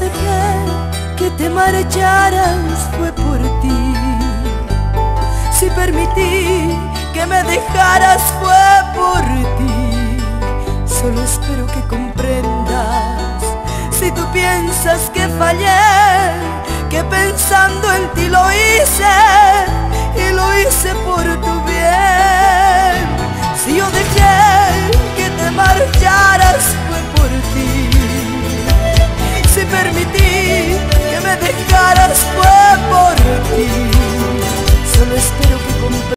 dejé que te marcharas fue por ti. Si permití que me dejaras fue por ti. Solo espero que comprendas, si tú piensas que fallé, que pensando en ti lo hice, y lo hice por tu bien. Si yo dejé que te marcharas fue por ti. Si permití que me dejaras fue por ti. Solo espero que comprendas.